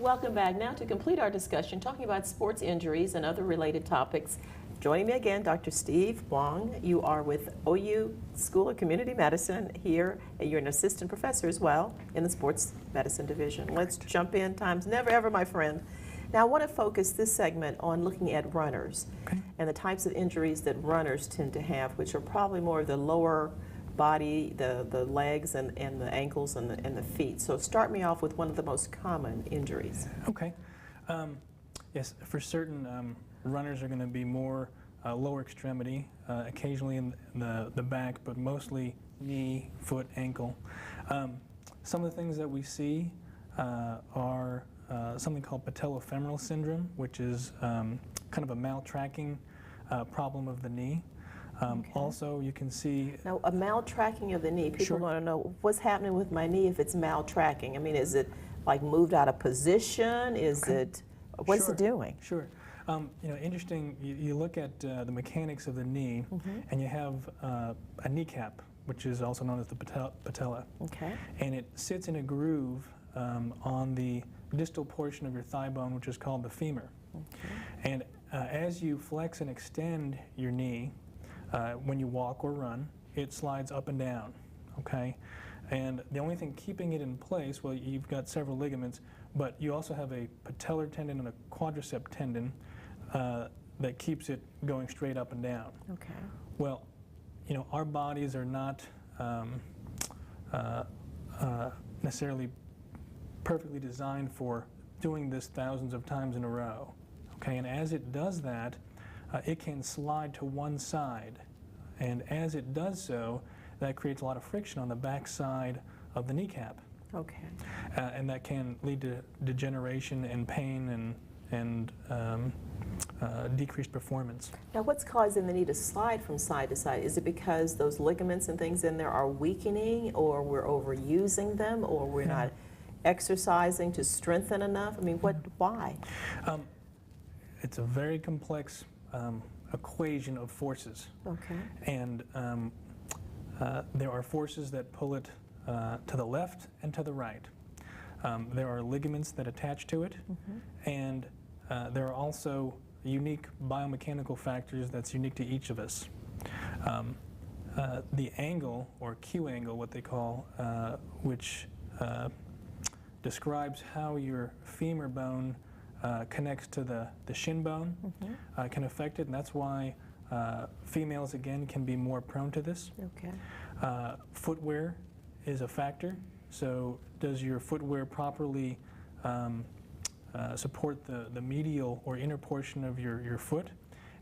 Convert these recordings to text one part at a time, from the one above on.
Welcome back. Now to complete our discussion, talking about sports injuries and other related topics. Joining me again, Dr. Steve Huang. You are with OU School of Community Medicine here. You're an assistant professor as well in the sports medicine division. Let's jump in. Time's never ever, my friend. Now I want to focus this segment on looking at runners and the types of injuries that runners tend to have, which are probably more of the lower body, the legs and the ankles and the feet. So start me off with one of the most common injuries. Okay. Yes, for certain runners are going to be more lower extremity, occasionally in the back, but mostly knee, foot, ankle. Some of the things that we see are something called patellofemoral syndrome, which is kind of a maltracking problem of the knee. Also, you can see... Now, a maltracking of the knee, people want to know what's happening with my knee if it's maltracking. I mean, is it like moved out of position? Is it, what's it doing? Sure. You know, interesting, you look at the mechanics of the knee, and you have a kneecap, which is also known as the patella. Okay. And it sits in a groove on the distal portion of your thigh bone, which is called the femur. Okay. And as you flex and extend your knee, when you walk or run, it slides up and down, okay? And the only thing keeping it in place, well, you've got several ligaments, but you also have a patellar tendon and a quadricep tendon that keeps it going straight up and down. Okay. Well, you know, our bodies are not necessarily perfectly designed for doing this thousands of times in a row, okay? And as it does that, it can slide to one side, and as it does so, that creates a lot of friction on the back side of the kneecap. Okay. And that can lead to degeneration and pain and decreased performance. Now, what's causing the knee to slide from side to side? Is it because those ligaments and things in there are weakening, or we're overusing them, or we're not exercising to strengthen enough? I mean, why? It's a very complex equation of forces. Okay. And there are forces that pull it to the left and to the right. There are ligaments that attach to it, and there are also unique biomechanical factors that's unique to each of us. The angle, or Q angle, what they call, which describes how your femur bone connects to the shin bone, can affect it, and that's why females, again, can be more prone to this. Okay. Footwear is a factor. So does your footwear properly support the medial or inner portion of your foot?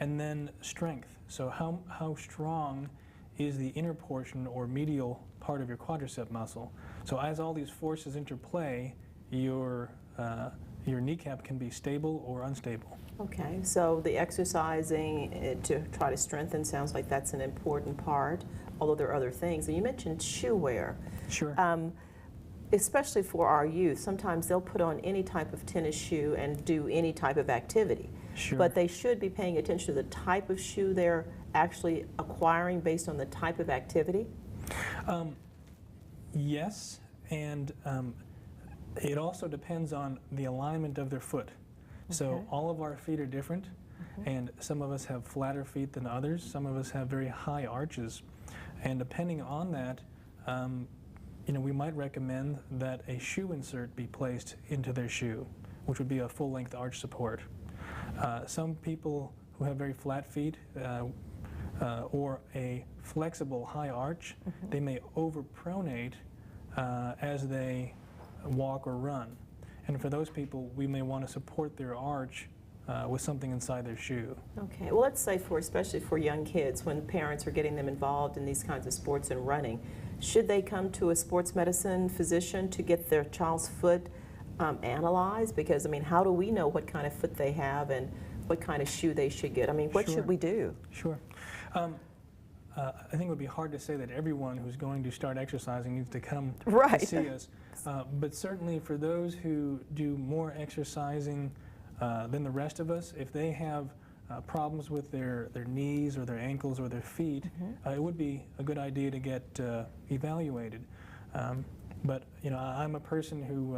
And then strength. So how strong is the inner portion or medial part of your quadricep muscle? So as all these forces interplay, your kneecap can be stable or unstable. Okay, so the exercising to try to strengthen sounds like that's an important part, although there are other things. And you mentioned shoe wear. Sure. Especially for our youth, sometimes they'll put on any type of tennis shoe and do any type of activity. Sure. But they should be paying attention to the type of shoe they're actually acquiring based on the type of activity? Yes, and it also depends on the alignment of their foot. So all of our feet are different, and some of us have flatter feet than others. Some of us have very high arches. And depending on that, you know, we might recommend that a shoe insert be placed into their shoe, which would be a full-length arch support. Some people who have very flat feet or a flexible high arch, they may overpronate as they walk or run. And for those people, we may want to support their arch with something inside their shoe. Okay, well, let's say especially for young kids, when parents are getting them involved in these kinds of sports and running, should they come to a sports medicine physician to get their child's foot analyzed? Because, I mean, how do we know what kind of foot they have and what kind of shoe they should get? I mean, what should we do? Sure. I think it would be hard to say that everyone who's going to start exercising needs to come to see us. But certainly for those who do more exercising than the rest of us, if they have problems with their knees or their ankles or their feet, it would be a good idea to get evaluated. But you know, I'm a person who